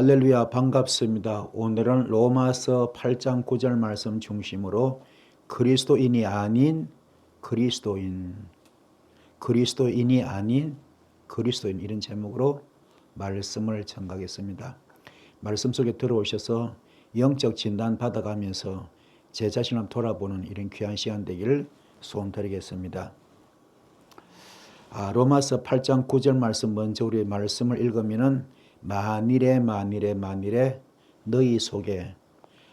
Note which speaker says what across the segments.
Speaker 1: 할렐루야, 반갑습니다. 오늘은 로마서 8장 9절 말씀 중심으로 그리스도인이 아닌 그리스도인, 그리스도인이 아닌 그리스도인, 이런 제목으로 말씀을 전하겠습니다. 말씀 속에 들어오셔서 영적 진단 받아가면서 제 자신을 돌아보는 이런 귀한 시간 되기를 소원드리겠습니다. 로마서 8장 9절 말씀 먼저 우리 말씀을 읽으면은 만일에 너희 속에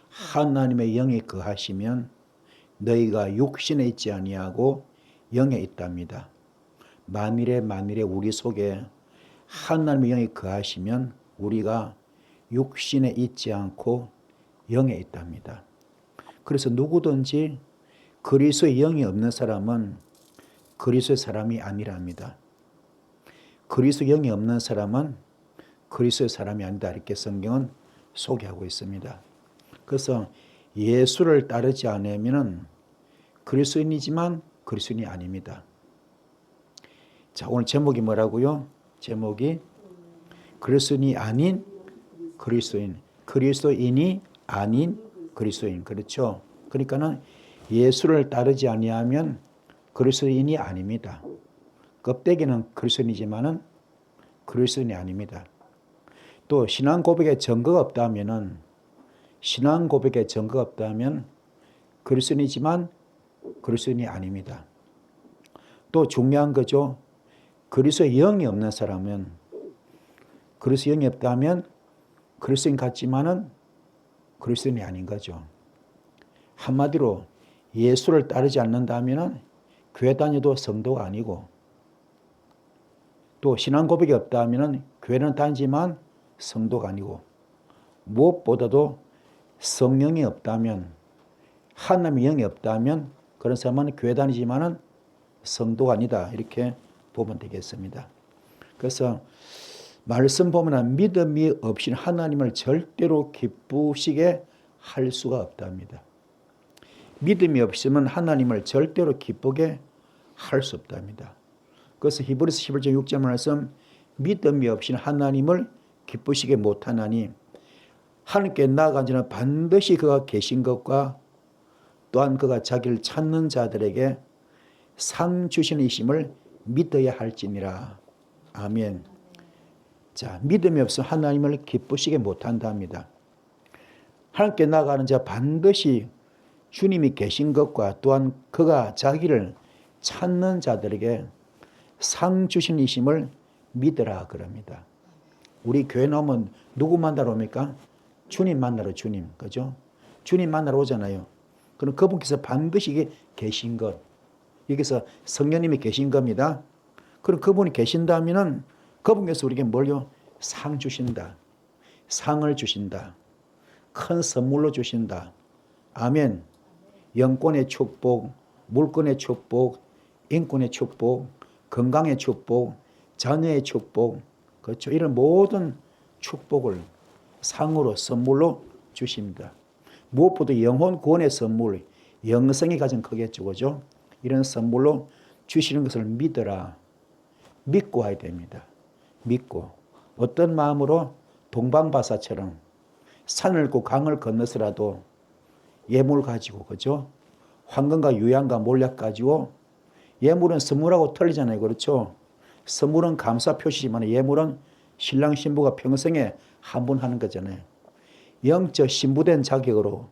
Speaker 1: 하나님의 영이 거하시면 너희가 육신에 있지 아니하고 영에 있답니다. 만일에 우리 속에 하나님의 영이 거하시면 우리가 육신에 있지 않고 영에 있답니다. 그래서 누구든지 그리스도의 영이 없는 사람은 그리스도의 사람이 아니랍니다. 그리스도의 영이 없는 사람은 그리스도의 사람이 아니다, 이렇게 성경은 소개하고 있습니다. 그래서 예수를 따르지 않으면 그리스도인이지만 그리스도인이 아닙니다. 자, 오늘 제목이 뭐라고요? 제목이 그리스도인이 아닌 그리스도인, 그리스도인이 아닌 그리스도인. 그렇죠? 그러니까는 예수를 따르지 아니하면 그리스도인이 아닙니다. 껍데기는 그리스도인이지만은 그리스도인이 아닙니다. 또 신앙 고백에 증거가 없다면은 그리스도인이지만 그리스도인이 아닙니다. 또 중요한 거죠. 그리스도의 영이 없는 사람은, 그리스도의 영이 없다면 그리스도인 같지만은 그리스도인이 아닌 거죠. 한마디로 예수를 따르지 않는다면은 교회 다녀도 성도가 아니고, 또 신앙 고백이 없다면은 교회는 다니지만 성도가 아니고, 무엇보다도 성령이 없다면, 하나님의 영이 없다면 그런 사람은 교회 다니지만은 성도가 아니다, 이렇게 보면 되겠습니다. 그래서 말씀 보면 믿음이 없이는 하나님을 절대로 기쁘시게 할 수가 없답니다. 믿음이 없으면 하나님을 절대로 기쁘게 할 수 없답니다. 그래서 히브리서 11장 6절 말씀, 믿음이 없이는 하나님을 기쁘시게 못하나니 하나님께 나아간 자는 반드시 그가 계신 것과 또한 그가 자기를 찾는 자들에게 상 주시는 이심을 믿어야 할지니라. 아멘. 자, 믿음이 없으면 하나님을 기쁘시게 못한답니다. 하나님께 나아가는 자 반드시 주님이 계신 것과 또한 그가 자기를 찾는 자들에게 상 주시는 이심을 믿으라 그럽니다. 우리 교회 나오면 누구 만나러 옵니까? 주님 만나러, 주님. 그죠? 주님 만나러 오잖아요. 그럼 그분께서 반드시 계신 것. 여기서 성령님이 계신 겁니다. 그럼 그분이 계신다면은 그분께서 우리에게 뭘요? 상 주신다. 상을 주신다. 큰 선물로 주신다. 아멘. 영권의 축복, 물권의 축복, 인권의 축복, 건강의 축복, 자녀의 축복, 그렇죠? 이런 모든 축복을 상으로, 선물로 주십니다. 무엇보다 영혼 구원의 선물, 영생이 가장 크겠죠, 그죠? 이런 선물로 주시는 것을 믿어라. 믿고 해야 됩니다. 믿고. 어떤 마음으로? 동방바사처럼 산을 걷고 강을 건너서라도 예물 가지고, 그죠? 황금과 유향과 몰약 가지고, 예물은 선물하고 틀리잖아요, 그렇죠? 선물은 감사 표시지만 예물은 신랑 신부가 평생에 한 번 하는 거잖아요. 영적 신부된 자격으로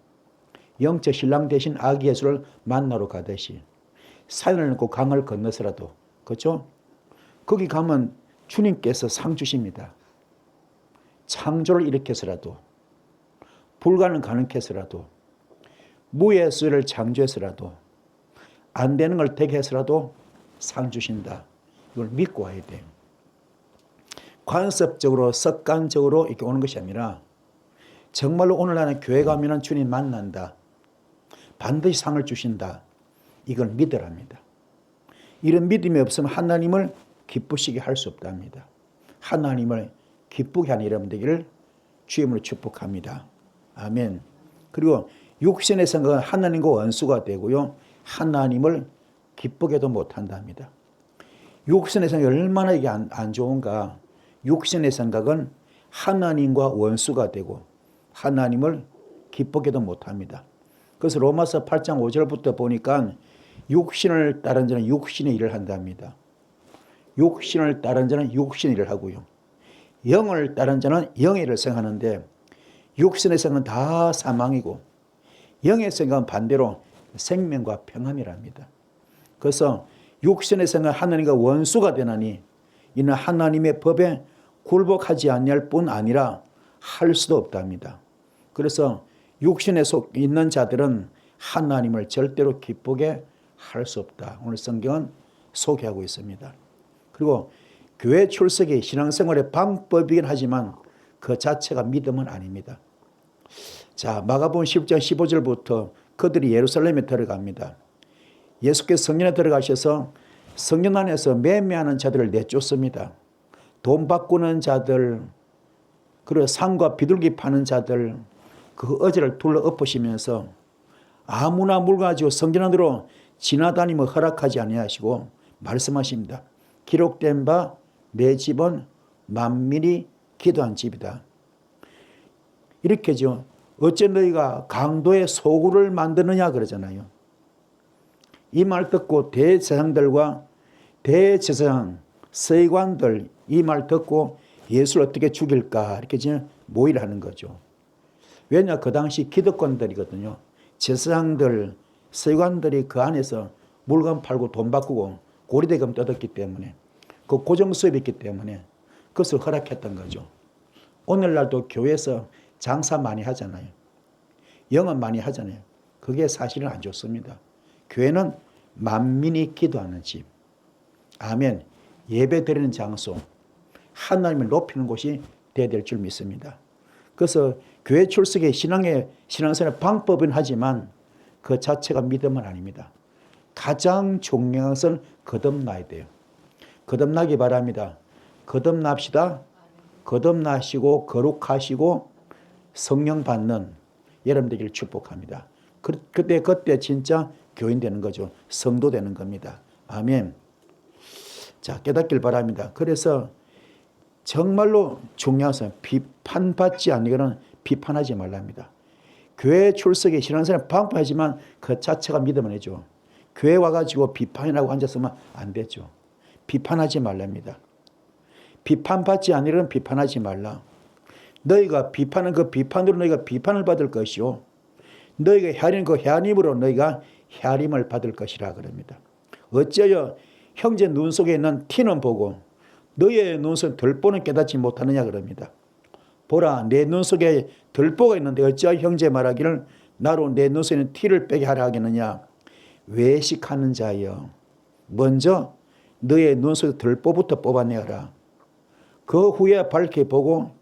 Speaker 1: 영적 신랑 대신 아기 예수를 만나러 가듯이 산을 넘고 강을 건너서라도, 그렇죠? 거기 가면 주님께서 상 주십니다. 창조를 일으켜서라도, 불가능 가능케 해서라도, 무의 수를 창조해서라도, 안 되는 걸 되게 해서라도 상 주신다. 이걸 믿고 와야 돼요. 관습적으로, 습관적으로 이렇게 오는 것이 아니라 정말로 오늘 나는 교회 가면 주님 만난다. 반드시 상을 주신다. 이걸 믿으랍니다. 이런 믿음이 없으면 하나님을 기쁘시게 할 수 없답니다. 하나님을 기쁘게 하는 여러분 되기를 주임으로 축복합니다. 아멘. 그리고 육신의 생각은 하나님과 원수가 되고요. 하나님을 기쁘게도 못한답니다. 육신의 생각이 얼마나 이게 안 좋은가. 육신의 생각은 하나님과 원수가 되고 하나님을 기쁘게도 못합니다. 그래서 로마서 8장 5절부터 보니까 육신을 따른 자는 육신의 일을 한답니다. 육신을 따른 자는 육신의 일을 하고요. 영을 따른 자는 영의 일을 생각하는데 육신의 생각은 다 사망이고 영의 생각은 반대로 생명과 평안이랍니다. 그래서 육신의 생각은 하나님과 원수가 되나니 이는 하나님의 법에 굴복하지 아니할 뿐 아니라 할 수도 없답니다. 그래서 육신에 속 있는 자들은 하나님을 절대로 기쁘게 할 수 없다. 오늘 성경은 소개하고 있습니다. 그리고 교회 출석이 신앙생활의 방법이긴 하지만 그 자체가 믿음은 아닙니다. 자, 마가복음 10장 15절부터 그들이 예루살렘에 들어갑니다. 예수께서 성전에 들어가셔서 성전 안에서 매매하는 자들을 내쫓습니다. 돈 바꾸는 자들, 그리고 상과 비둘기 파는 자들, 그 어제를 둘러 엎으시면서 아무나 물 가지고 성전 안으로 지나다니며 허락하지 아니하시고 말씀하십니다. 기록된 바 내 집은 만민이 기도한 집이다. 이렇게죠. 어째 너희가 강도의 소굴을 만드느냐 그러잖아요. 이 말 듣고 대제사장들과 대제사장, 서기관들 이 말 듣고 예수를 어떻게 죽일까 이렇게 지금 모의를 하는 거죠. 왜냐 그 당시 기득권들이거든요. 제사장들, 서기관들이 그 안에서 물건 팔고 돈 바꾸고 고리대금 뜯었기 때문에 그 고정수입이 있기 때문에 그것을 허락했던 거죠. 오늘날도 교회에서 장사 많이 하잖아요. 영업 많이 하잖아요. 그게 사실은 안 좋습니다. 교회는 만민이 기도하는 집. 아멘. 예배 드리는 장소. 하나님을 높이는 곳이 되어야 될 줄 믿습니다. 그래서 교회 출석의 신앙생활 방법은 하지만 그 자체가 믿음은 아닙니다. 가장 중요한 것은 거듭나야 돼요. 거듭나기 바랍니다. 거듭납시다. 거듭나시고 거룩하시고 성령 받는 여러분 되기를 축복합니다. 그때 진짜 교인 되는 거죠. 성도 되는 겁니다. 아멘. 자, 깨닫길 바랍니다. 그래서 정말로 중요한 것은 비판받지 않으려는 비판하지 말랍니다. 교회 출석에 신앙생활 방법하지만 그 자체가 믿음은 아니죠. 교회 와가지고 비판이라고 앉았으면 안 되죠. 비판하지 말랍니다. 비판받지 않으려는 비판하지 말라. 너희가 비판은 그 비판으로 너희가 비판을 받을 것이요. 너희가 헤아리는 그 헤아림으로 너희가 헤아림을 받을 것이라 그럽니다. 어찌하여 형제 눈 속에 있는 티는 보고 너희의 눈 속에 들보는 깨닫지 못하느냐 그럽니다. 보라 내 눈 속에 들보가 있는데 어찌하여 형제 말하기를 나로 내 눈 속에 있는 티를 빼게 하라 하겠느냐. 외식하는 자여 먼저 너의 눈 속에 들보부터 뽑아내어라. 그 후에 밝게 보고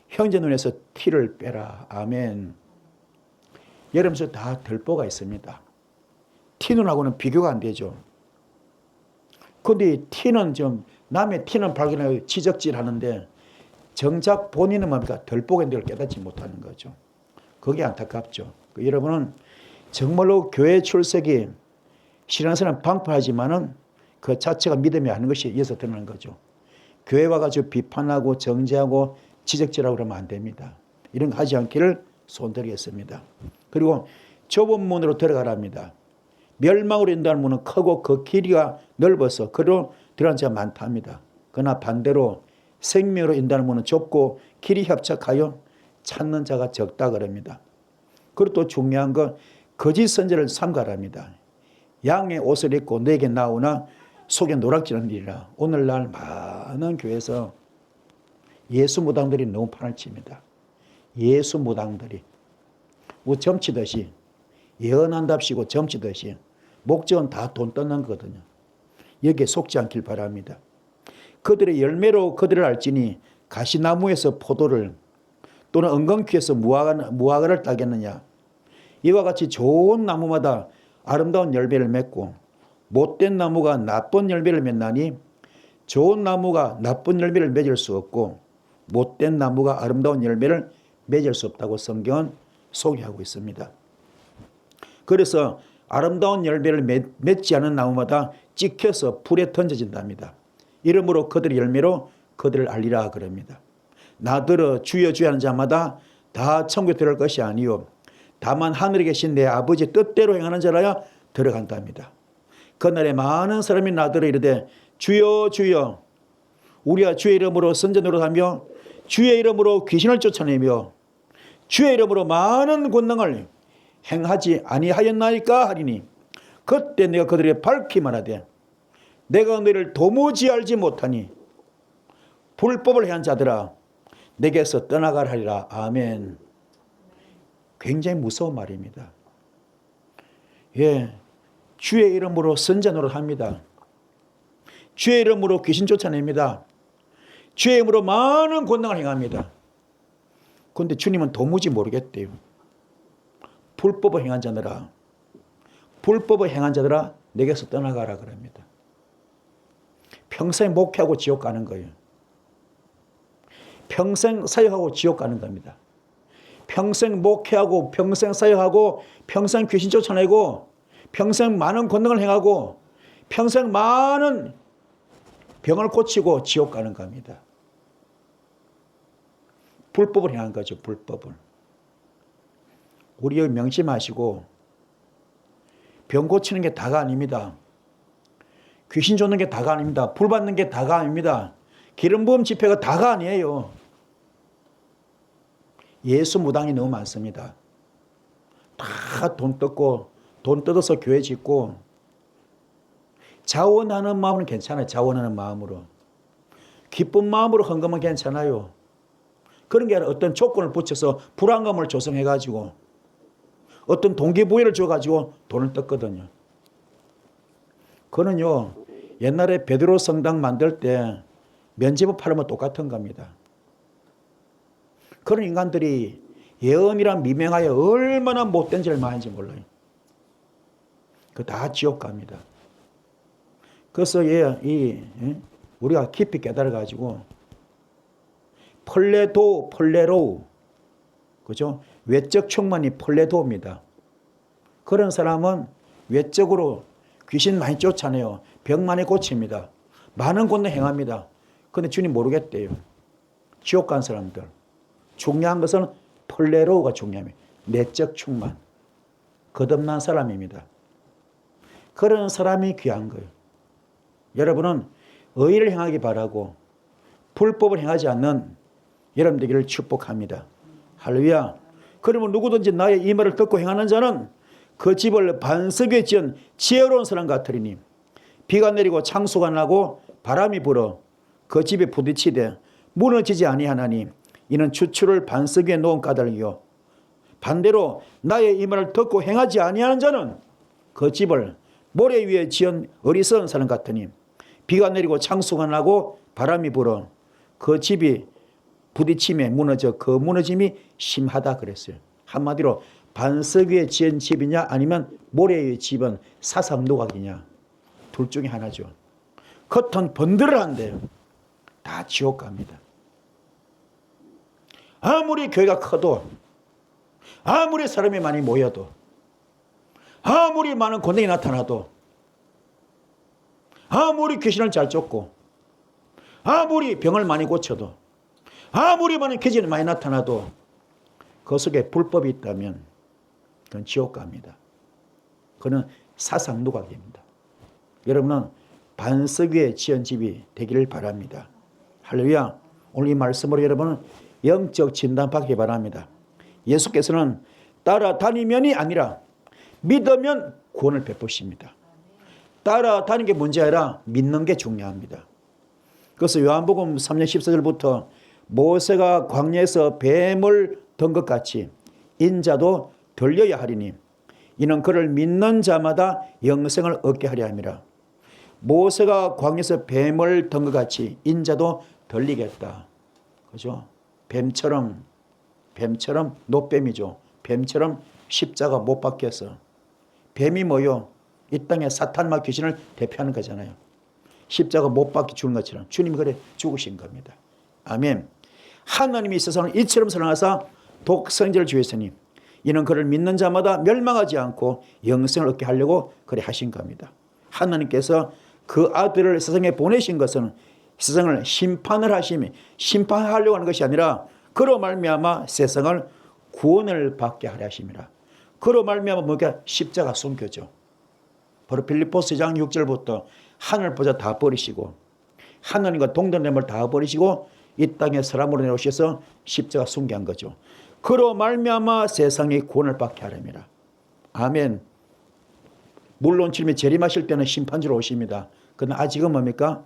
Speaker 1: 형제 눈에서 티를 빼라. 아멘. 여러분 속에 다 들보가 있습니다. 티눈하고는 비교가 안 되죠. 근데 티는 좀 남의 티는 발견하고 지적질하는데 정작 본인은 뭡니까? 들보가 있는 걸 깨닫지 못하는 거죠. 그게 안타깝죠. 여러분은 정말로 교회 출석이 신앙생활 방법하지만은 그 자체가 믿음이 아닌 것이 이어서 드러나는 거죠. 교회 와가지고 비판하고 정죄하고 지적질하고 그러면 안 됩니다. 이런 거 하지 않기를 손드리겠습니다. 그리고 좁은 문으로 들어가랍니다. 멸망으로 인도하는 문은 크고 그 길이가 넓어서 그로 들어가는 자가 많답니다. 그러나 반대로 생명으로 인도하는 문은 좁고 길이 협착하여 찾는 자가 적다 그럽니다. 그리고 또 중요한 건 거짓 선지자를 삼가랍니다. 양의 옷을 입고 내게 나오나 속에 노락지는 일이라. 오늘날 많은 교회에서 예수 무당들이 너무 판을 칩니다. 예수 무당들이 점치듯이 예언한답시고 점치듯이 목적은 다 돈 뜯는 거거든요. 여기에 속지 않길 바랍니다. 그들의 열매로 그들을 알지니 가시나무에서 포도를 또는 은근퀴에서 무화과를 따겠느냐. 이와 같이 좋은 나무마다 아름다운 열매를 맺고 못된 나무가 나쁜 열매를 맺나니 좋은 나무가 나쁜 열매를 맺을 수 없고 못된 나무가 아름다운 열매를 맺을 수 없다고 성경은 소개하고 있습니다. 그래서 아름다운 열매를 맺지 않은 나무마다 찍혀서 불에 던져진답니다. 이러므로 그들의 열매로 그들을 알리라 그럽니다. 나더러 주여 주여 하는 자마다 다 천국에 들어갈 것이 아니요 다만 하늘에 계신 내 아버지 뜻대로 행하는 자라야 들어간답니다. 그날에 많은 사람이 나더러 이르되 주여 주여 우리가 주의 이름으로 선지 노릇하며 주의 이름으로 귀신을 쫓아내며 주의 이름으로 많은 권능을 행하지 아니하였나이까 하리니 그때 내가 그들에게 밝히 말하되 내가 너희를 도무지 알지 못하니 불법을 행한 자들아 내게서 떠나가라 하리라. 아멘. 굉장히 무서운 말입니다. 예, 주의 이름으로 선지 노릇합니다. 주의 이름으로 귀신 쫓아냅니다. 주의 이름으로 많은 권능을 행합니다. 그런데 주님은 도무지 모르겠대요. 불법을 행한 자들아, 불법을 행한 자들아 내게서 떠나가라 그럽니다. 평생 목회하고 지옥 가는 거예요. 평생 사역하고 지옥 가는 겁니다. 평생 목회하고 평생 사역하고 평생 귀신 쫓아내고 평생 많은 권능을 행하고 평생 많은 병을 고치고 지옥 가는 겁니다. 불법을 행한 거죠. 불법을. 우리 명심하시고 병 고치는 게 다가 아닙니다. 귀신 쫓는 게 다가 아닙니다. 불 받는 게 다가 아닙니다. 기름 부음 집회가 다가 아니에요. 예수 무당이 너무 많습니다. 다 돈 뜯고 돈 뜯어서 교회 짓고 자원하는 마음은 괜찮아요. 자원하는 마음으로. 기쁜 마음으로 헌금은 괜찮아요. 그런 게 아니라 어떤 조건을 붙여서 불안감을 조성해가지고 어떤 동기부여를 줘가지고 돈을 뜯거든요. 그거는요. 옛날에 베드로 성당 만들 때 면제부 팔으면 똑같은 겁니다. 그런 인간들이 예언이란 미명하여 얼마나 못된 짓을 많은지 몰라요. 그거 다 지옥 갑니다. 그래서 우리가 깊이 깨달아가지고 폴레로 그죠? 외적 충만이 폴레도입니다. 그런 사람은 외적으로 귀신 많이 쫓아내요. 병 많이 고칩니다. 많은 권능 행합니다. 그런데 주님 모르겠대요. 지옥 간 사람들. 중요한 것은 폴레로우가 중요합니다. 내적 충만. 거듭난 사람입니다. 그런 사람이 귀한 거예요. 여러분은 의를 행하기 바라고 불법을 행하지 않는 여러분 되기를 축복합니다. 할렐루야. 그러면 누구든지 나의 이 말을 듣고 행하는 자는 그 집을 반석 위에 지은 지혜로운 사람 같으리니 비가 내리고 창수가 나고 바람이 불어 그 집에 부딪히되 무너지지 아니하나니 이는 추출을 반석 위에 놓은 까닭이요 반대로 나의 이 말을 듣고 행하지 아니하는 자는 그 집을 모래 위에 지은 어리석은 사람 같으니 비가 내리고 창수가 나고 바람이 불어 그 집이 부딪힘에 무너져 그 무너짐이 심하다 그랬어요. 한마디로 반석 위에 지은 집이냐 아니면 모래 위에 집은 사상노각이냐 둘 중에 하나죠. 겉은 번들을 한대요. 다 지옥 갑니다. 아무리 교회가 커도 아무리 사람이 많이 모여도 아무리 많은 권능이 나타나도 아무리 귀신을 잘 쫓고 아무리 병을 많이 고쳐도 아무리 많은 기적이 많이 나타나도 그 속에 불법이 있다면 그건 지옥 갑니다. 그는 사상누각입니다. 여러분은 반석 위에 지은 집이 되기를 바랍니다. 할렐루야. 오늘 이 말씀으로 여러분은 영적 진단 받기 바랍니다. 예수께서는 따라다니면이 아니라 믿으면 구원을 베푸십니다. 따라다니는 게 문제 아니라 믿는 게 중요합니다. 그래서 요한복음 3장 14절부터 모세가 광야에서 뱀을 든 것 같이 인자도 들려야 하리니 이는 그를 믿는 자마다 영생을 얻게 하려 함이라. 모세가 광야에서 뱀을 든 것 같이 인자도 들리겠다. 그죠? 뱀처럼 노뱀이죠. 뱀처럼 십자가 못 박혀서. 뱀이 뭐요? 이 땅에 사탄과 귀신을 대표하는 거잖아요. 십자가 못 박혀 죽는 것처럼 주님이 그래 죽으신 겁니다. 아멘. 하나님이 이 세상을 이처럼 사랑하사 독생자를 주셨으니 이는 그를 믿는 자마다 멸망하지 않고 영생을 얻게 하려고 그래 하신 겁니다. 하나님께서 그 아들을 세상에 보내신 것은 세상을 심판을 하시며 심판하려고 하는 것이 아니라 그로 말미암아 세상을 구원을 받게 하려 하심이라. 그로 말미암아 뭐가 십자가 숨겨져. 바로 빌립보서 2장 6절부터 하늘 보좌 다 버리시고 하나님과 동등됨을 다 버리시고 이 땅에 사람으로 내려오셔서 십자가 숨겨한 거죠. 그로 말미암아 세상이 구원을 받게 하렵니다. 아멘. 물론 지금 재림하실 때는 심판주로 오십니다. 그러나 아직은 뭡니까?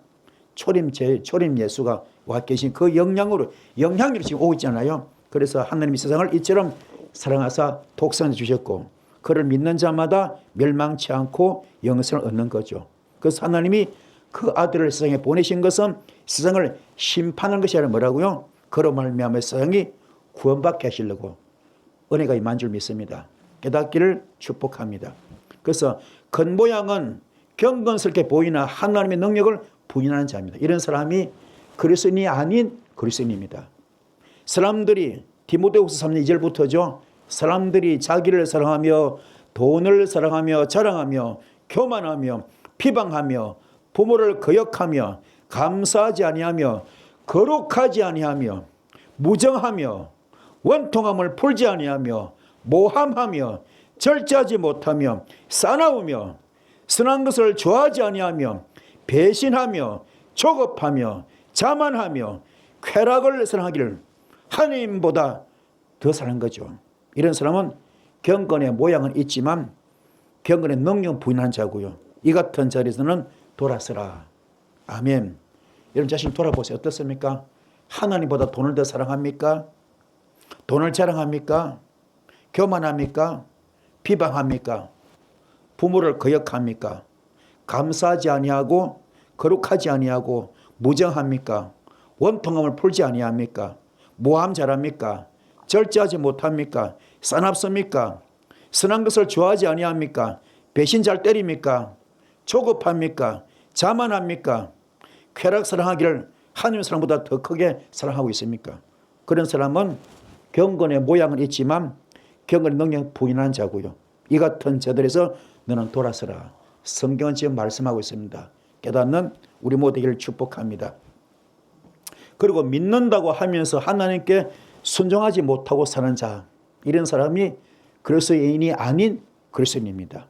Speaker 1: 초림 예수가 와 계신 그 영향으로 지금 오고 있잖아요. 그래서 하나님이 세상을 이처럼 사랑하사 독생을 주셨고 그를 믿는 자마다 멸망치 않고 영생을 얻는 거죠. 그래서 하나님이 그 아들을 세상에 보내신 것은 세상을 심판하는 것이 아니라 뭐라고요? 그로 말미암아 세상이 구원받게 하시려고 은혜가 임한 줄 믿습니다. 깨닫기를 축복합니다. 그래서 겉모양은 경건스럽게 보이나 하나님의 능력을 부인하는 자입니다. 이런 사람이 그리스도인이 아닌 그리스도인입니다. 사람들이 디모데후서 3장 2절부터죠. 사람들이 자기를 사랑하며 돈을 사랑하며 자랑하며 교만하며 비방하며 부모를 거역하며 감사하지 아니하며 거룩하지 아니하며 무정하며 원통함을 풀지 아니하며 모함하며 절제하지 못하며 싸나우며 선한 것을 좋아하지 아니하며 배신하며 조급하며 자만하며 쾌락을 사랑하기를 하나님보다 더 사랑한 거죠. 이런 사람은 경건의 모양은 있지만 경건의 능력은 부인한 자고요. 이 같은 자리에서는 돌아서라. 아멘. 여러분 자신을 돌아보세요. 어떻습니까? 하나님보다 돈을 더 사랑합니까? 돈을 자랑합니까? 교만합니까? 비방합니까? 부모를 거역합니까? 감사하지 아니하고 거룩하지 아니하고 무정합니까? 원통함을 풀지 아니합니까? 모함 잘합니까? 절제하지 못합니까? 싸납습니까? 선한 것을 좋아하지 아니합니까? 배신 잘 때립니까? 조급합니까? 자만합니까? 쾌락 사랑하기를 하나님 사랑보다 더 크게 사랑하고 있습니까? 그런 사람은 경건의 모양은 있지만 경건의 능력 부인한 자고요. 이 같은 자들에서 너는 돌아서라. 성경은 지금 말씀하고 있습니다. 깨닫는 우리 모두를 축복합니다. 그리고 믿는다고 하면서 하나님께 순종하지 못하고 사는 자, 이런 사람이 그리스도인이 아닌 그리스도인입니다.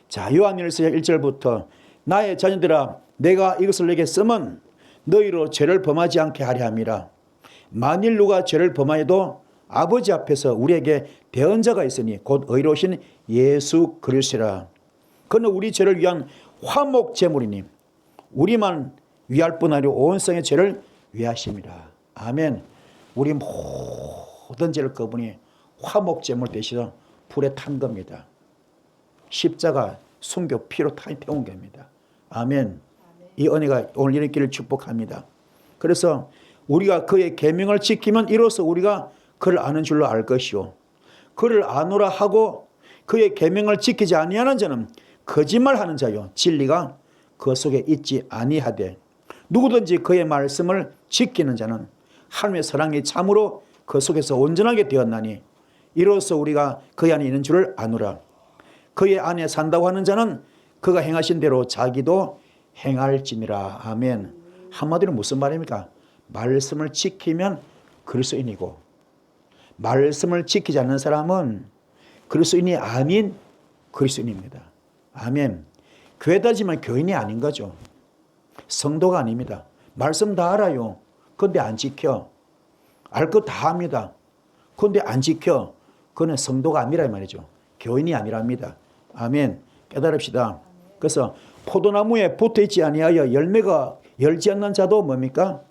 Speaker 1: 자, 요한일서 1절부터 나의 자녀들아 내가 이것을 내게 쓰면 너희로 죄를 범하지 않게 하려 함이라. 만일 누가 죄를 범하여도 아버지 앞에서 우리에게 대언자가 있으니 곧 의로우신 예수 그리스도라. 그는 우리 죄를 위한 화목 제물이니 우리만 위할 뿐 아니라 온 성의 죄를 위하심이라. 아멘. 우리 모든 죄를 그분이 화목 제물 되시던 불에 탄 겁니다. 십자가 순교 피로 태운 겁니다. 아멘. 이 은혜가 오늘 이런 길을 축복합니다. 그래서 우리가 그의 계명을 지키면 이로써 우리가 그를 아는 줄로 알 것이요 그를 아노라 하고 그의 계명을 지키지 아니하는 자는 거짓말하는 자요 진리가 그 속에 있지 아니하되 누구든지 그의 말씀을 지키는 자는 하나님의 사랑이 참으로 그 속에서 온전하게 되었나니 이로써 우리가 그의 안에 있는 줄을 아노라. 그의 안에 산다고 하는 자는 그가 행하신 대로 자기도 행할지니라. 아멘. 한마디로 무슨 말입니까? 말씀을 지키면 그리스도인이고 말씀을 지키지 않는 사람은 그리스도인이 아닌 그리스도인입니다. 아멘. 교회 다니지만 교인이 아닌 거죠. 성도가 아닙니다. 말씀 다 알아요. 그런데 안 지켜. 알 것 다 합니다. 그런데 안 지켜. 그는 성도가 아니라 이 말이죠. 교인이 아니랍니다. 아멘. 깨달읍시다. 그래서 포도나무에 붙어있지 아니하여 열매가 열지 않는 자도 뭡니까?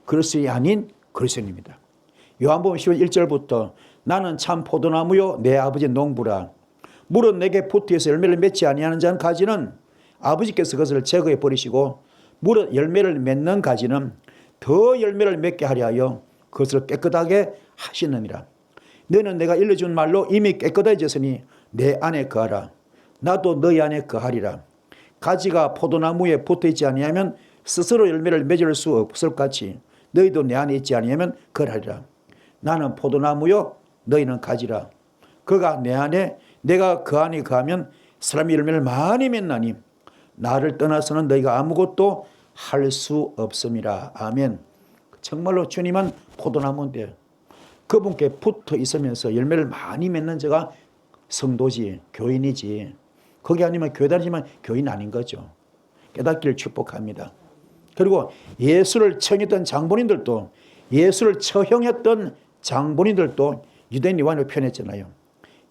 Speaker 1: 그리스도인이 아닌 그리스도인입니다. 요한복음 10장 1절부터 나는 참 포도나무요 내 아버지 농부라. 물은 내게 붙어서 열매를 맺지 아니하는 자는 가지는 아버지께서 그것을 제거해 버리시고 물은 열매를 맺는 가지는 더 열매를 맺게 하려 하여 그것을 깨끗하게 하시느니라. 너는 내가 일러준 말로 이미 깨끗해졌으니 내 안에 거하라. 나도 너희 안에 거하리라. 가지가 포도나무에 붙어있지 아니하면 스스로 열매를 맺을 수 없을 같이 너희도 내 안에 있지 아니하면 그러하리라. 나는 포도나무요 너희는 가지라. 그가 내 안에 내가 그 안에 거하면 사람이 열매를 많이 맺나니 나를 떠나서는 너희가 아무것도 할 수 없습니다. 아멘. 정말로 주님은 포도나무인데 그분께 붙어 있으면서 열매를 많이 맺는 자가 성도지, 교인이지. 그게 아니면 교회 다니지만 교인 아닌 거죠. 깨닫기를 축복합니다. 그리고 예수를 청했던 장본인들도, 예수를 처형했던 장본인들도 유대인 요한을 표현했잖아요.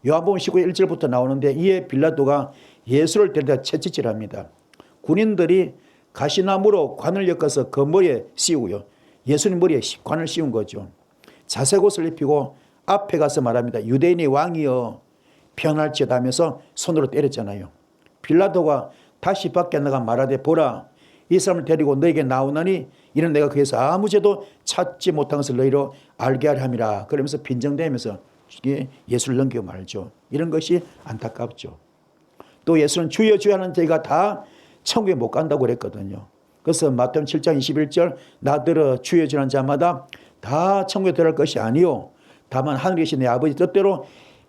Speaker 1: 요한복음 19장 1절부터 나오는데 이에 빌라도가 예수를 데려다 채찍질합니다. 군인들이 가시나무로 관을 엮어서 그 머리에 씌우고요. 예수님 머리에 관을 씌운 거죠. 자색 옷을 입히고 앞에 가서 말합니다. 유대인의 왕이여 편할지어다 하면서 손으로 때렸잖아요. 빌라도가 다시 밖에 나가 말하되 보라 이 사람을 데리고 너에게 나오나니 이는 내가 그에서 아무 죄도 찾지 못한 것을 너희로 알게 하려 함이라. 그러면서 빈정대면서 예수를 넘기고 말죠. 이런 것이 안타깝죠. 또 예수는 주여 주여 하는 저희가 다 천국에 못 간다고 그랬거든요. 그래서 마태복음 7장 21절 나더러 주여 주여 하는 자마다 다 천국에 들어갈 것이 아니요 다만 하늘에 계신 내 아버지 뜻대로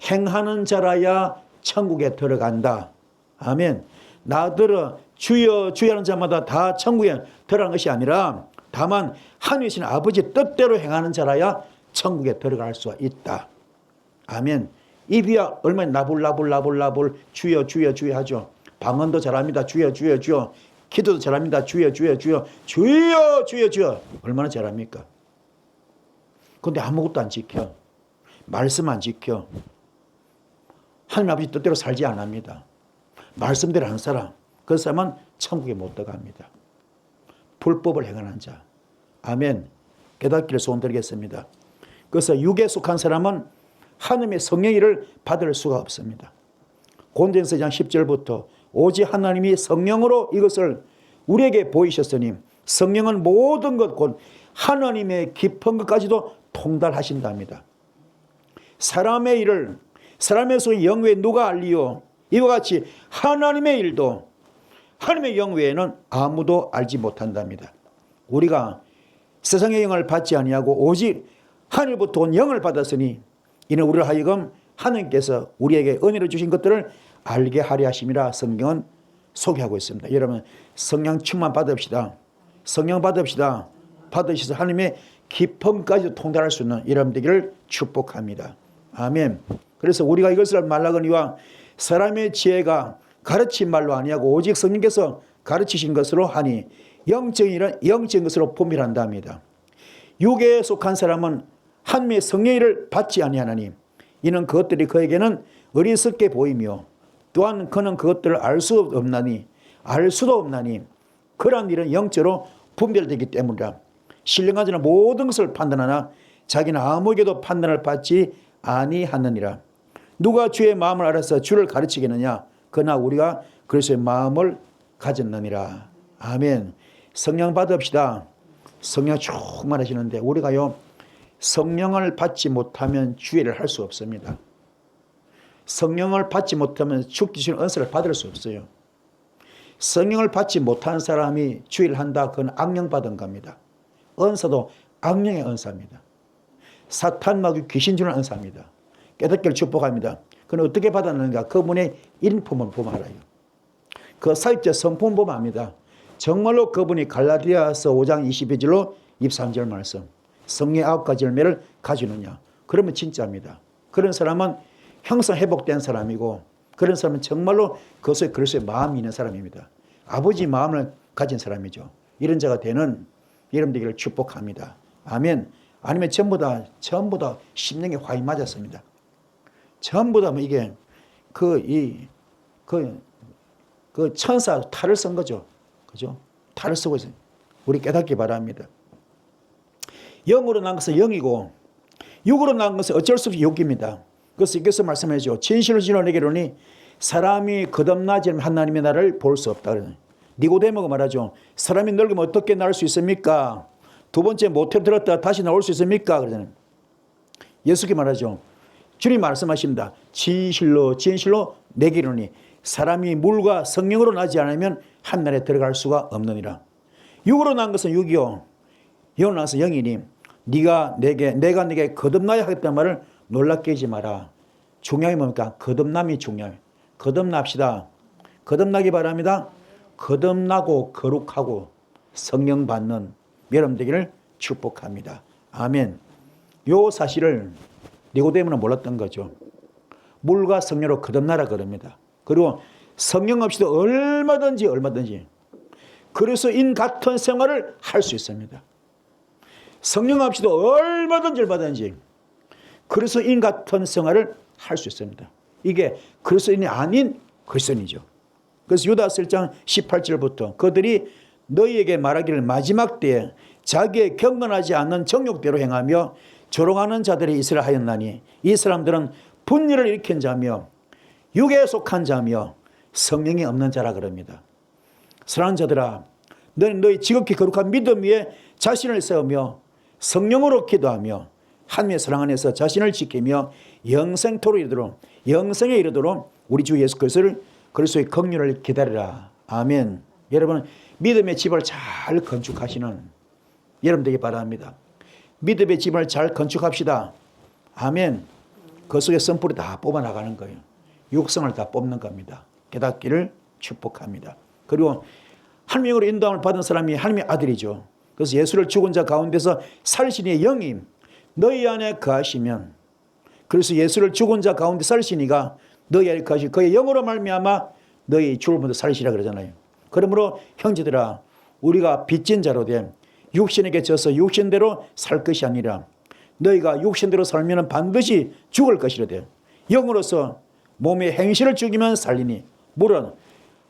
Speaker 1: 행하는 자라야 천국에 들어간다. 아멘. 나더러 주여 주여 하는 자마다 다 천국에 들어간 것이 아니라 다만 하늘에 계신 아버지 뜻대로 행하는 자라야 천국에 들어갈 수 있다. 아멘. 입이야 얼마나 나불 주여 주여 주여 하죠. 방언도 잘합니다. 주여 주여 주여. 기도도 잘합니다. 주여 주여 주여 주여 주여 주여. 얼마나 잘합니까? 그런데 아무것도 안 지켜. 말씀 안 지켜. 하나님 아버지 뜻대로 살지 않습니다. 말씀대로 하는 사람, 그 사람은 천국에 못 들어갑니다. 불법을 행하는 자. 아멘. 깨닫기를 소원드리겠습니다. 그래서 육에 속한 사람은 하나님의 성령의 일을 받을 수가 없습니다. 고린도전서 2장 10절부터 오직 하나님이 성령으로 이것을 우리에게 보이셨으니 성령은 모든 것 곧 하나님의 깊은 것까지도 통달하신답니다. 사람의 일을 사람의 속의 영 외에 누가 알리요? 이와 같이 하나님의 일도 하나님의 영 외에는 아무도 알지 못한답니다. 우리가 세상의 영을 받지 아니하고 오직 하늘부터 온 영을 받았으니 이는 우리를 하여금 하나님께서 우리에게 은혜로 주신 것들을 알게 하려 하심이라 성경은 소개하고 있습니다. 여러분 성령 충만 받읍시다. 성령 받읍시다. 받으셔서 하나님의 깊음까지 통달할 수 있는 여러분 되기를 축복합니다. 아멘. 그래서 우리가 이것을 말하거니와 사람의 지혜가 가르친 말로 아니하고 오직 성령께서 가르치신 것으로 하니 영적인 일은 영적인 것으로 분별한답니다. 육에 속한 사람은 하나님의 성령의 일을 받지 아니하나니 이는 그것들이 그에게는 어리석게 보이며 또한 그는 그것들을 알 수 없나니 알 수도 없나니 그러한 일은 영적으로 분별되기 때문이라. 신령한 자는 모든 것을 판단하나 자기는 아무에게도 판단을 받지 아니하느니라. 누가 주의 마음을 알아서 주를 가르치겠느냐? 그러나 우리가 그리스도의 마음을 가졌느니라. 아멘. 성령 받읍시다. 성령 충만하시는데 우리가요 성령을 받지 못하면 주의를 할 수 없습니다. 성령을 받지 못하면 죽기 싫은 은사를 받을 수 없어요. 성령을 받지 못한 사람이 주의를 한다. 그건 악령 받은 겁니다. 은사도 악령의 은사입니다. 사탄 마귀 귀신 주는 은사입니다. 깨닫기를 축복합니다. 그는 어떻게 받았는가? 그분의 인품을 보면 알아요. 그 사역자 성품 보면 압니다. 정말로 그분이 갈라디아서 5장 22절로 23절 말씀 성령의 9가지 열매를 가지느냐? 그러면 진짜입니다. 그런 사람은 형성 회복된 사람이고 그런 사람은 정말로 그것에 그리스도의 마음이 있는 사람입니다. 아버지 마음을 가진 사람이죠. 이런 자가 되는 여러분 되기를 축복합니다. 아멘. 아니면 전부 다 심령에 화이 맞았습니다. 전부 다 이게 그 천사 탈을 쓴 거죠. 그죠? 탈을 쓰고 있어요. 우리 깨닫기 바랍니다. 영으로 난 것은 영이고 육으로 난 것은 어쩔 수 없이 육입니다. 그래서 이께서 말씀하죠. 진실로 진실로 내게 이르노니 사람이 거듭나지 않으면 하나님의 나라를 볼 수 없다. 니고데모가 말하죠. 사람이 늙으면 어떻게 나올 수 있습니까? 두 번째 모태로 들었다 다시 나올 수 있습니까? 그러잖아요. 예수께 말하죠. 주님 말씀하십니다. 진실로 진실로 내게 이르노니 사람이 물과 성령으로 나지 않으면 하늘에 들어갈 수가 없느니라. 육으로 난 것은 육이요 영으로 난 것은 영이니 내가 내게 거듭나야 하겠다는 말을 놀랍게 하지 마라. 중요한 게 뭡니까? 거듭남이 중요해요. 거듭납시다. 거듭나기 바랍니다. 거듭나고 거룩하고 성령 받는 여러분 되기를 축복합니다. 아멘. 요 사실을 니고데모는 몰랐던 거죠. 물과 성령으로 거듭나라 그럽니다. 그리고 성령 없이도 얼마든지 그래서 인 같은 생활을 할 수 있습니다. 성령 없이도 얼마든지 그래서 인 같은 생활을 할 수 있습니다. 이게 그리스도인이 아닌 그리스도인이죠. 그래서 유다서 1장 18절부터 그들이 너희에게 말하기를 마지막 때에 자기의 경건하지 않는 정욕대로 행하며 조롱하는 자들이 있으라 하였나니 이 사람들은 분열을 일으킨 자며 육에 속한 자며 성령이 없는 자라 그럽니다. 사랑하는 자들아, 너는 너희 지극히 거룩한 믿음 위에 자신을 세우며 성령으로 기도하며 하나님의 사랑 안에서 자신을 지키며 영생에 이르도록 우리 주 예수 그리스도의 긍휼을 기다리라. 아멘. 여러분, 믿음의 집을 잘 건축하시는 여러분 되기 바랍니다. 믿음의 집을 잘 건축합시다. 아멘. 그 속에 선불이 다 뽑아나가는 거예요. 육성을 다 뽑는 겁니다. 깨닫기를 축복합니다. 그리고 하나님으로 인도함을 받은 사람이 하나님의 아들이죠. 그래서 예수를 죽은 자 가운데서 살신의 영이 너희 안에 거하시면, 그래서 예수를 죽은 자 가운데 살신이가 너희 안에 거하시고 그의 영으로 말미암아 너희 죽을 분도 살리시라 그러잖아요. 그러므로 형제들아, 우리가 빚진 자로 된 육신에게 져서 육신대로 살 것이 아니라 너희가 육신대로 살면 반드시 죽을 것이로되 영으로서 몸의 행실을 죽이면 살리니 물은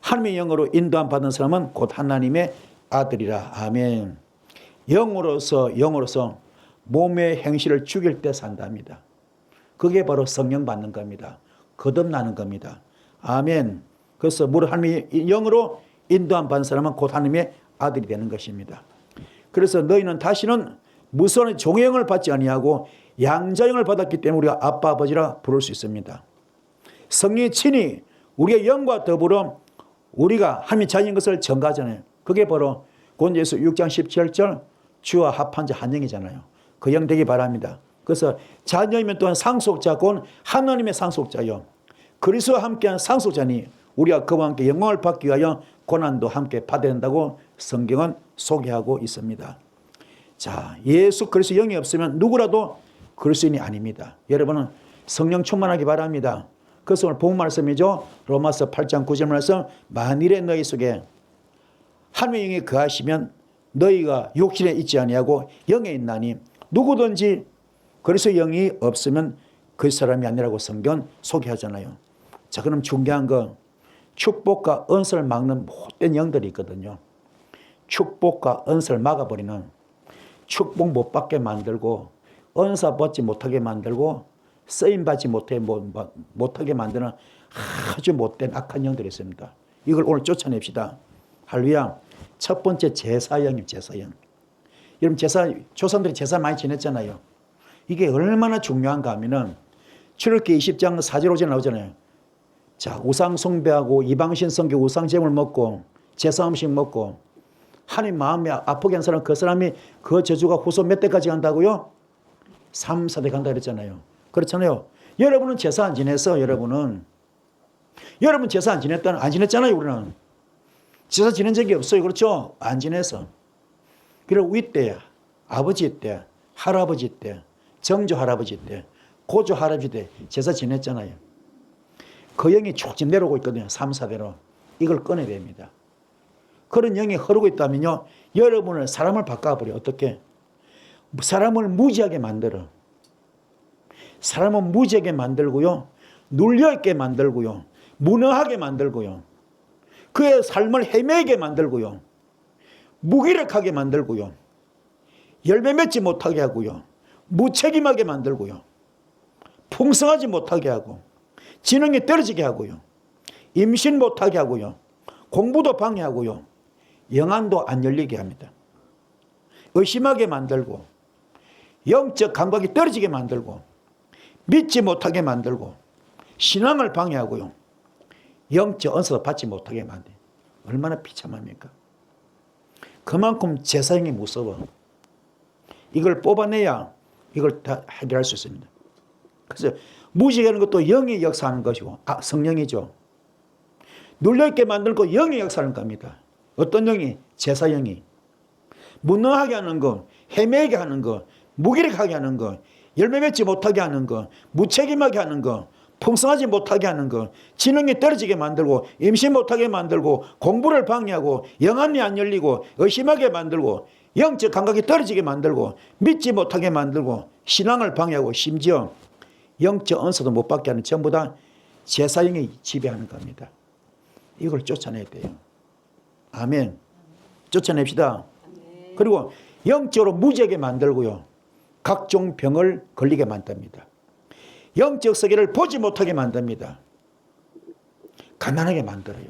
Speaker 1: 하나님의 영으로 인도함 받은 사람은 곧 하나님의 아들이라. 아멘. 영으로서 몸의 행실을 죽일 때 산답니다. 그게 바로 성령 받는 겁니다. 거듭나는 겁니다. 아멘. 그래서 물은 하나님의 영으로 인도함 받은 사람은 곧 하나님의 아들이 되는 것입니다. 그래서 너희는 다시는 무서운 종의 영을 받지 아니하고 양자영을 받았기 때문에 우리가 아빠 아버지라 부를 수 있습니다. 성령이 친히 우리의 영과 더불어 우리가 하나님의 자녀인 것을 증거하잖아요. 그게 바로 고린도후서 6장 17절 주와 합한 자 한 영이잖아요. 그 영 되기 바랍니다. 그래서 자녀이면 또한 상속자 곧 하나님의 상속자요, 그리스도와 함께한 상속자니 우리가 그와 함께 영광을 받기 위하여 고난도 함께 받아야 한다고 성경은 소개하고 있습니다. 자, 예수 그리스도 영이 없으면 누구라도 그리스도인이 아닙니다. 여러분은 성령 충만하기 바랍니다. 그래서 오늘 본 말씀이죠. 로마서 8장 9절 말씀, 만일에 너희 속에 하나님의 영이 거하시면 너희가 육신에 있지 아니하고 영에 있나니 누구든지 그리스도 영이 없으면 그 사람이 아니라고 성경 소개하잖아요. 자, 그럼 중요한 거, 축복과 은사를 막는 못된 영들이 있거든요. 축복과 은사를 막아버리는, 축복 못 받게 만들고 은사 받지 못하게 만들고 쓰임 받지 못하게 만드는 아주 못된 악한 영들이 있습니다. 이걸 오늘 쫓아냅시다. 할렐루야. 첫 번째 제사영입니다. 제사영. 여러분, 조상들이 제사 많이 지냈잖아요. 이게 얼마나 중요한가 하면은 출애굽기 20장 4절 5절 나오잖아요. 자, 우상 숭배하고 이방신 섬기고 우상 제물 먹고 제사 음식 먹고 하나님 마음이 아프게 한 사람, 그 사람이 그 저주가 후손 몇 대까지 간다고요? 3, 4대 간다 그랬잖아요. 그렇잖아요. 여러분은 제사 안 지냈어. 여러분 제사 안 지냈잖아요. 우리는 제사 지낸 적이 없어요. 그렇죠? 안 지내서. 그리고 윗대, 아버지 때, 할아버지 때, 정조 할아버지 때, 고조 할아버지 때 제사 지냈잖아요. 그 영이 쭉 내려오고 있거든요. 3, 4대로. 이걸 꺼내야 됩니다. 그런 영이 흐르고 있다면요, 여러분을, 사람을 바꿔버려. 어떻게? 사람을 무지하게 만들어. 사람은 무지하게 만들고요, 눌려있게 만들고요, 무능하게 만들고요, 그의 삶을 헤매게 만들고요, 무기력하게 만들고요, 열매 맺지 못하게 하고요, 무책임하게 만들고요, 풍성하지 못하게 하고, 지능이 떨어지게 하고요, 임신 못하게 하고요, 공부도 방해하고요, 영안도 안 열리게 합니다. 의심하게 만들고, 영적 감각이 떨어지게 만들고, 믿지 못하게 만들고, 신앙을 방해하고요, 영적 은사도 받지 못하게 만들어요. 얼마나 비참합니까? 그만큼 제사형이 무서워. 이걸 뽑아내야 이걸 다 해결할 수 있습니다. 그래서 무지하는 것도 영이 역사하는 것이고, 성령이죠. 눌려있게 만들고 영이 역사하는 겁니다. 어떤 영이? 제사영이. 무능하게 하는 거, 헤매게 하는 거, 무기력하게 하는 거, 열매 맺지 못하게 하는 거, 무책임하게 하는 거, 풍성하지 못하게 하는 거, 지능이 떨어지게 만들고 임신 못하게 만들고 공부를 방해하고 영안이 안 열리고 의심하게 만들고 영적 감각이 떨어지게 만들고 믿지 못하게 만들고 신앙을 방해하고 심지어 영적 은사도 못 받게 하는 전부 다 제사형이 지배하는 겁니다. 이걸 쫓아내야 돼요. 아멘. 쫓아냅시다. 그리고 영적으로 무지하게 만들고요. 각종 병을 걸리게 만듭니다. 영적 세계를 보지 못하게 만듭니다. 가난하게 만들어요.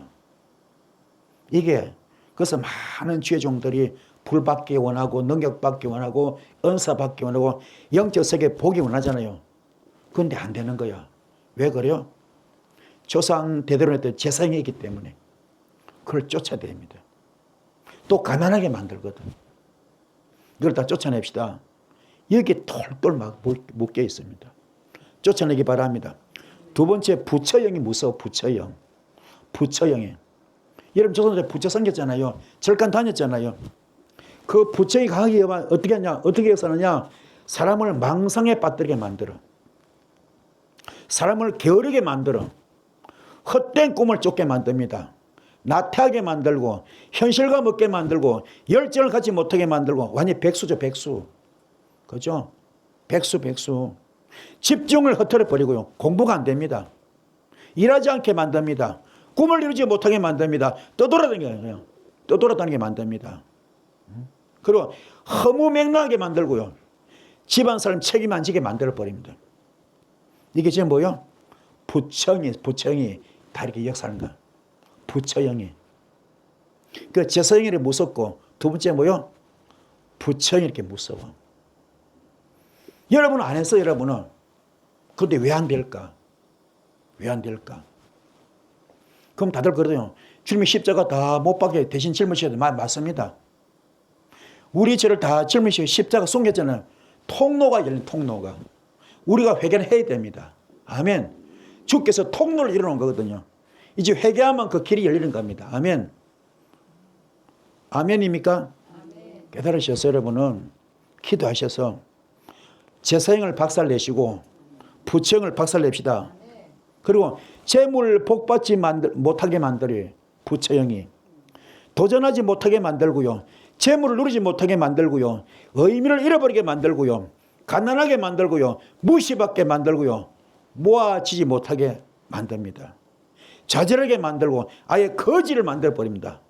Speaker 1: 이게 그래서 많은 죄종들이 불 받기 원하고 능력 받기 원하고 은사 받기 원하고 영적 세계 보기 원하잖아요. 그런데 안 되는 거야. 왜 그래요? 조상 대대로 했던 제사형이 있기 때문에 그걸 쫓아야 됩니다. 또 가난하게 만들거든. 이걸 다 쫓아냅시다. 여기 똘똘 막 묶여 있습니다. 쫓아내기 바랍니다. 두 번째, 부처형이 무서워. 부처형. 부처형이. 여러분 조선에 부처 생겼잖아요. 절간 다녔잖아요. 그 부처형이 강하게 어떻게 하냐? 어떻게 역사하느냐? 사람을 망상에 빠뜨리게 만들어. 사람을 게으르게 만들어. 헛된 꿈을 쫓게 만듭니다. 나태하게 만들고 현실감 없게 만들고 열정을 갖지 못하게 만들고 완전히 백수죠. 백수. 그죠? 백수. 집중을 흐트러 버리고요. 공부가 안 됩니다. 일하지 않게 만듭니다. 꿈을 이루지 못하게 만듭니다. 떠돌아다니게 만듭니다. 그리고 허무맹랑하게 만들고요. 집안 사람 책임 안 지게 만들어 버립니다. 이게 지금 뭐요? 부처형이 다 이렇게 역사하는 거야. 부처형이. 그 제사형이 무섭고 두 번째 뭐요? 부처형이 이렇게 무서워. 여러분은 안 했어, 여러분은. 그런데 왜 안 될까? 왜 안 될까? 그럼 다들 그러더요. 주님이 십자가 다 못 박게 대신 짊으셔야 돼. 맞습니다. 우리 죄를 다 짊으시고 십자가 숨겼잖아요. 통로가 열린 통로가. 우리가 회개를 해야 됩니다. 아멘. 주께서 통로를 열어놓은 거거든요. 이제 회개하면 그 길이 열리는 겁니다. 아멘. 아멘입니까? 아멘. 깨달으셔서 여러분은 기도하셔서 제사형을 박살내시고 부처형을 박살냅시다. 그리고 재물 복받지 못하게 만들어요. 부처형이. 도전하지 못하게 만들고요. 재물을 누리지 못하게 만들고요. 의미를 잃어버리게 만들고요. 가난하게 만들고요. 무시받게 만들고요. 모아지지 못하게 만듭니다. 좌절하게 만들고 아예 거지를 만들어버립니다.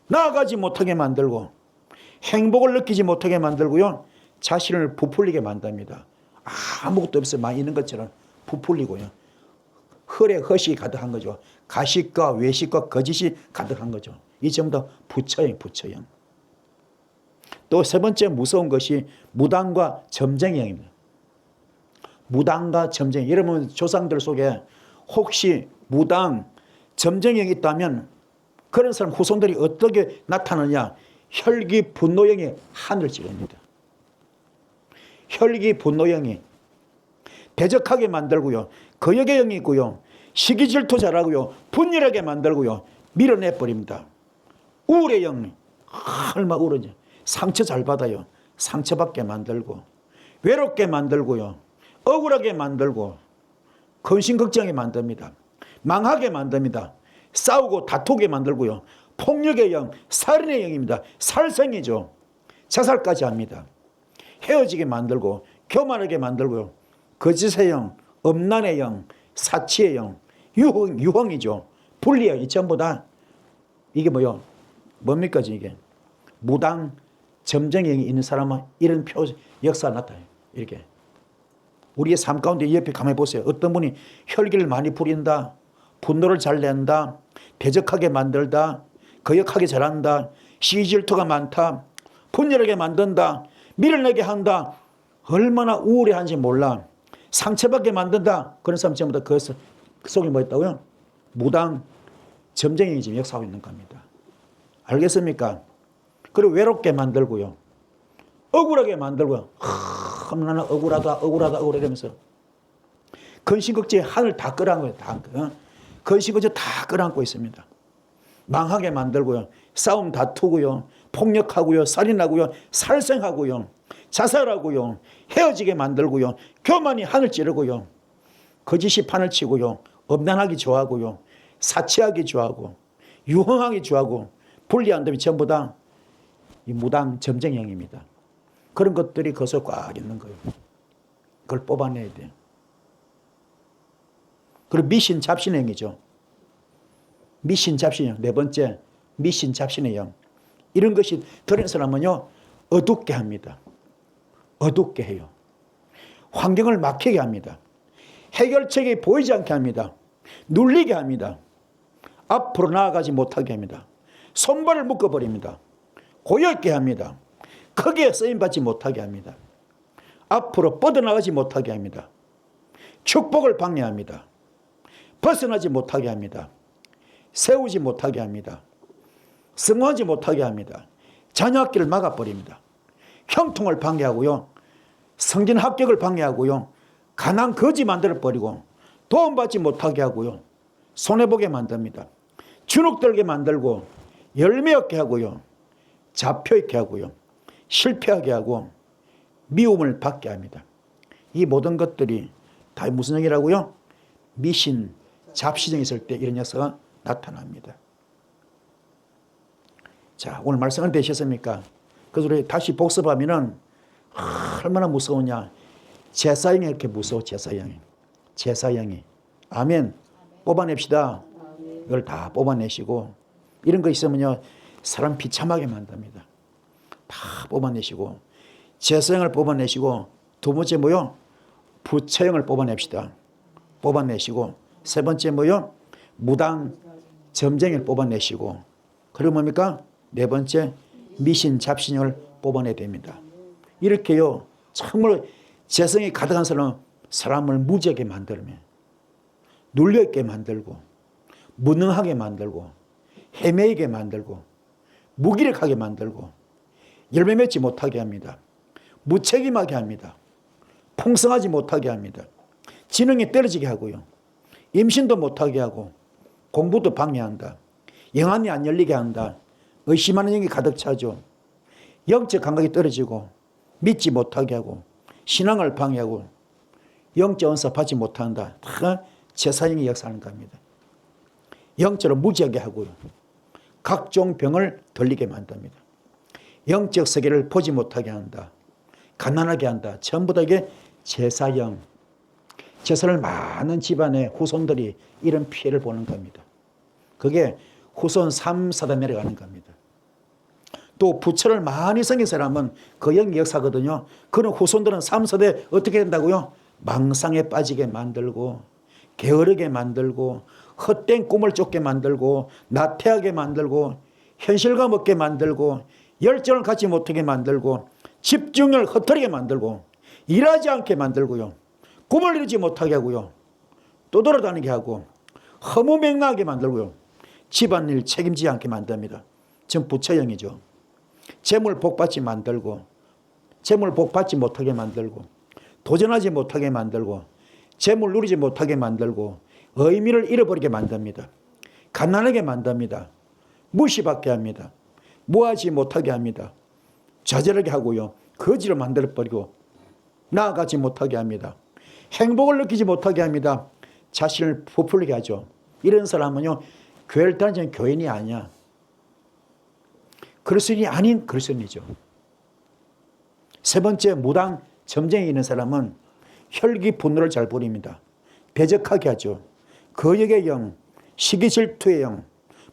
Speaker 1: 나아가지 못하게 만들고 행복을 느끼지 못하게 만들고요. 자신을 부풀리게 만듭니다. 아무것도 없어 많이 있는 것처럼 부풀리고요. 헐에 허식이 가득한 거죠. 가식과 외식과 거짓이 가득한 거죠. 이 전부 다 부처형. 또 세 번째 무서운 것이 무당과 점쟁이형입니다. 무당과 점쟁이. 여러분 조상들 속에 혹시 무당, 점쟁이형이 있다면 그런 사람 후손들이 어떻게 나타나느냐? 혈기 분노형이 하늘을 찌릅니다. 혈기 분노형이 대적하게 만들고요. 거역의 영이 있고요. 시기 질투 잘하고요. 분열하게 만들고요. 밀어내버립니다. 우울의 영, 얼마 우울하지. 상처 잘 받아요. 상처받게 만들고 외롭게 만들고요. 억울하게 만들고 근심걱정하게 만듭니다. 망하게 만듭니다. 싸우고 다투게 만들고요. 폭력의 영, 살인의 영입니다. 살생이죠. 자살까지 합니다. 헤어지게 만들고 교만하게 만들고요. 거짓의 영, 음란의 영, 사치의 영, 유흥이죠. 분리해요. 이 전부 다 이게 뭐요? 뭡니까 이게? 무당, 점쟁이 영이 있는 사람은 이런 역사가 나타나요. 이렇게. 우리의 삶 가운데 옆에 가만히 보세요. 어떤 분이 혈기를 많이 부린다. 분노를 잘 낸다. 대적하게 만들다. 거역하게 잘한다. 시질투가 많다. 분열하게 만든다. 밀어내게 한다. 얼마나 우울해한지 몰라. 상처받게 만든다. 그런 사람 전부 다 그 속에 뭐 있다고요? 무당, 점쟁이 지금 역사하고 있는 겁니다. 알겠습니까? 그리고 외롭게 만들고요. 억울하게 만들고요. 나는 억울하다 이러면서 근심걱정에 하늘 다 끌어안고 거예요. 근심걱정 다 끌어안고 있습니다. 망하게 만들고요. 싸움 다투고요. 폭력하고요, 살인하고요, 살생하고요, 자살하고요, 헤어지게 만들고요, 교만이 하늘 찌르고요, 거짓이 판을 치고요, 엄난하기 좋아하고요, 사치하기 좋아하고, 유흥하기 좋아하고, 불리한 놈이 전부 다 이 무당 점쟁형입니다. 그런 것들이 거기서 꽉 있는 거예요. 그걸 뽑아내야 돼요. 그리고 미신 잡신행이죠. 미신 잡신형. 네 번째, 미신 잡신의 영. 이런 것이 들은 사람은요, 어둡게 합니다. 어둡게 해요. 환경을 막히게 합니다. 해결책이 보이지 않게 합니다. 눌리게 합니다. 앞으로 나아가지 못하게 합니다. 손발을 묶어버립니다. 고여있게 합니다. 크게 쓰임받지 못하게 합니다. 앞으로 뻗어나가지 못하게 합니다. 축복을 방해합니다. 벗어나지 못하게 합니다. 세우지 못하게 합니다. 성공하지 못하게 합니다. 자녀 학기를 막아버립니다. 형통을 방해하고요. 성진 합격을 방해하고요. 가난 거지 만들어버리고 도움받지 못하게 하고요. 손해보게 만듭니다. 주눅들게 만들고 열매 얻게 하고요. 잡혀있게 하고요. 실패하게 하고 미움을 받게 합니다. 이 모든 것들이 다 무슨 영이라고요? 미신, 잡신이 있을 때 이런 녀석은 나타납니다. 자, 오늘 말씀은 되셨습니까? 그래서 우리 다시 복습하면은 얼마나 무서우냐. 제사형이 이렇게 무서워. 제사형이. 아멘. 뽑아냅시다. 이걸 다 뽑아내시고 이런 거 있으면요 사람 비참하게 만듭니다. 다 뽑아내시고 제사형을 뽑아내시고 두 번째 뭐요? 부처형을 뽑아냅시다. 뽑아내시고 세 번째 뭐요? 무당 점쟁이를 뽑아내시고 그리고 뭡니까? 네 번째 미신 잡신형을 뽑아내야 됩니다. 이렇게요 정말 재성이 가득한 사람을 무지하게 만들면 눌려있게 만들고 무능하게 만들고 헤매이게 만들고 무기력하게 만들고 열매 맺지 못하게 합니다. 무책임하게 합니다. 풍성하지 못하게 합니다. 지능이 떨어지게 하고요. 임신도 못하게 하고 공부도 방해한다. 영안이 안 열리게 한다. 의심하는 영이 가득 차죠. 영적 감각이 떨어지고 믿지 못하게 하고 신앙을 방해하고 영적 은사 받지 못한다. 다 제사형이 역사하는 겁니다. 영적으로 무지하게 하고요. 각종 병을 들리게 만듭니다. 영적 세계를 보지 못하게 한다. 가난하게 한다. 전부 다 이게 제사형. 제사를 많은 집안의 후손들이 이런 피해를 보는 겁니다. 그게 후손 3사대 내려가는 겁니다. 또 부처를 많이 섬긴 사람은 그 영의 역사거든요. 그런 후손들은 3사대 어떻게 된다고요? 망상에 빠지게 만들고 게으르게 만들고 헛된 꿈을 쫓게 만들고 나태하게 만들고 현실감 없게 만들고 열정을 갖지 못하게 만들고 집중력을 흩어지게 만들고 일하지 않게 만들고요. 꿈을 이루지 못하게 하고요. 또 돌아다니게 하고 허무맹랑하게 만들고요. 집안일 책임지지 않게 만듭니다. 지금 부처형이죠. 재물 복받지 만들고 재물 복받지 못하게 만들고 도전하지 못하게 만들고 재물 누리지 못하게 만들고 의미를 잃어버리게 만듭니다. 가난하게 만듭니다. 무시받게 합니다. 모하지 못하게 합니다. 좌절하게 하고요. 거지로 만들어버리고 나아가지 못하게 합니다. 행복을 느끼지 못하게 합니다. 자신을 부풀리게 하죠. 이런 사람은요. 교회를 다니는 교인이 아니야. 그리스도인이 아닌 그리스도인이죠. 세 번째 무당 점쟁이 있는 사람은 혈기 분노를 잘 부립니다. 배적하게 하죠. 거역의 영, 시기 질투의 영,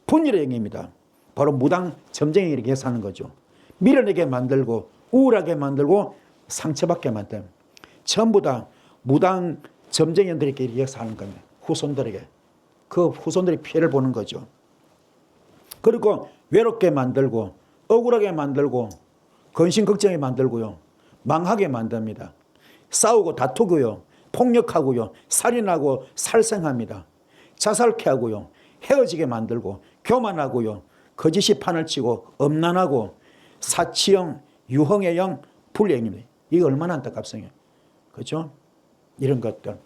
Speaker 1: 분열의 영입니다. 바로 무당 점쟁이 이렇게 사는 거죠. 밀어내게 만들고 우울하게 만들고 상처받게 만들고 전부 다 무당 점쟁이들에게 이렇게 사는 겁니다. 후손들에게. 그 후손들이 피해를 보는 거죠. 그리고 외롭게 만들고 억울하게 만들고 근심걱정하게 만들고요. 망하게 만듭니다. 싸우고 다투고요. 폭력하고요. 살인하고 살생합니다. 자살케 하고요. 헤어지게 만들고 교만하고요. 거짓이 판을 치고 엄난하고 사치형, 유흥의 영, 불행입니다. 이게 얼마나 안타깝습니까? 그렇죠? 이런 것들.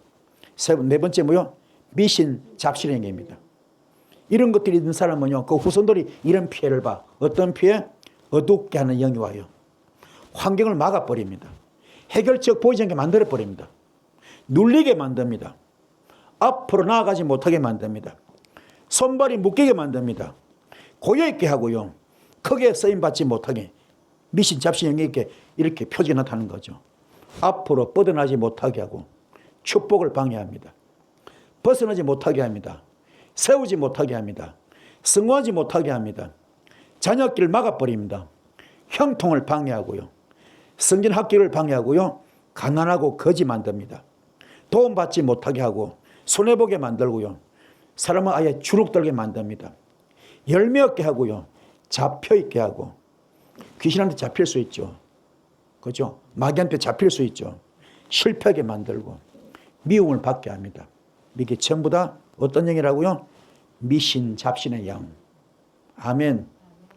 Speaker 1: 네 번째 뭐요? 미신, 잡신행위입니다. 이런 것들이 있는 사람은요, 그 후손들이 이런 피해를 봐. 어떤 피해? 어둡게 하는 영이 와요. 환경을 막아버립니다. 해결책 보이지 않게 만들어버립니다. 눌리게 만듭니다. 앞으로 나아가지 못하게 만듭니다. 손발이 묶이게 만듭니다. 고여있게 하고요. 크게 쓰임받지 못하게 미신 잡신 영이 이렇게 표적이 나타나는 거죠. 앞으로 뻗어나지 못하게 하고 축복을 방해합니다. 벗어나지 못하게 합니다. 세우지 못하게 합니다. 성공하지 못하게 합니다. 자녀길을 막아버립니다. 형통을 방해하고요. 성진 학교를 방해하고요. 가난하고 거지 만듭니다. 도움받지 못하게 하고 손해보게 만들고요. 사람은 아예 주눅들게 만듭니다. 열매 없게 하고요. 잡혀있게 하고 귀신한테 잡힐 수 있죠. 그렇죠? 마귀한테 잡힐 수 있죠. 실패하게 만들고 미움을 받게 합니다. 이게 전부 다 어떤 영이라고요? 미신 잡신의 영. 아멘.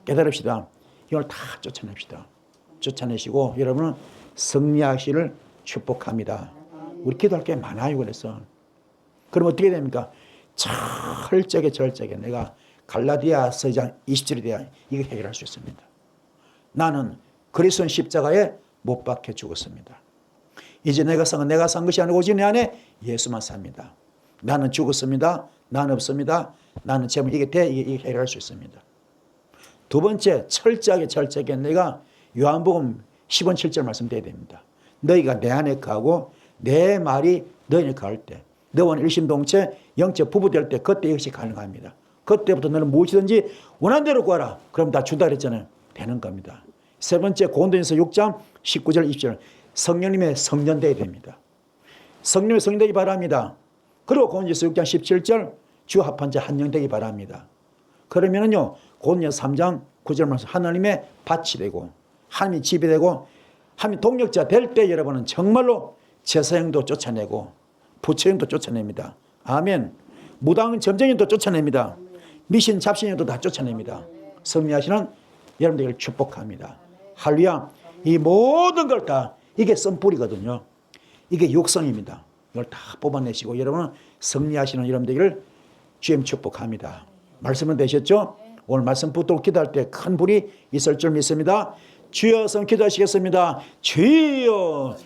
Speaker 1: 깨달읍시다. 이걸 다 쫓아냅시다. 쫓아내시고 여러분은 승리하시를 축복합니다. 우리 기도할 게 많아요. 그래서 그럼 어떻게 됩니까? 철저하게 내가 갈라디아서 2장 20절에 대한 이거 해결할 수 있습니다. 나는 그리스도는 십자가에 못 박혀 죽었습니다. 이제 내가 산 것이 아니고 오직 내 안에 예수만 삽니다. 나는 죽었습니다. 나는 없습니다. 나는 재물 이게 해결할 수 있습니다. 두 번째, 철저하게 내가 요한복음 10원 7절 말씀드려야 됩니다. 너희가 내 안에 거하고 내 말이 너희 안에 거할 때 너와 일심동체 영적 부부 될 때 그때 이것이 가능합니다. 그때부터 너는 무엇이든지 원하는 대로 구하라. 그럼 다 준다 그랬잖아요. 되는 겁니다. 세 번째, 고린도전서 6장 19절 20절 성령님의 성년되어야 됩니다. 성령의 성년되기 바랍니다. 그리고 고린도전서 6장 17절 주 합한 자 한 영 되기 바랍니다. 그러면은요 고린도전서 3장 9절 말씀 하나님의 밭이 되고 하나님이 집이 되고 하나님 동력자 될 때 여러분은 정말로 제사형도 쫓아내고 부처형도 쫓아냅니다. 아멘. 무당 점쟁이도 쫓아냅니다. 미신 잡신형도 다 쫓아냅니다. 승리하시는 여러분들을 축복합니다. 할렐루야. 이 모든 걸 다 이게 썬뿌리거든요. 이게 육성입니다. 이걸 다 뽑아내시고 여러분은 승리하시는 여러분들을 주님 축복합니다. 말씀은 되셨죠? 오늘 말씀 붙들고 기도할 때 큰 불이 있을 줄 믿습니다. 주여 성 기도하시겠습니다. 주여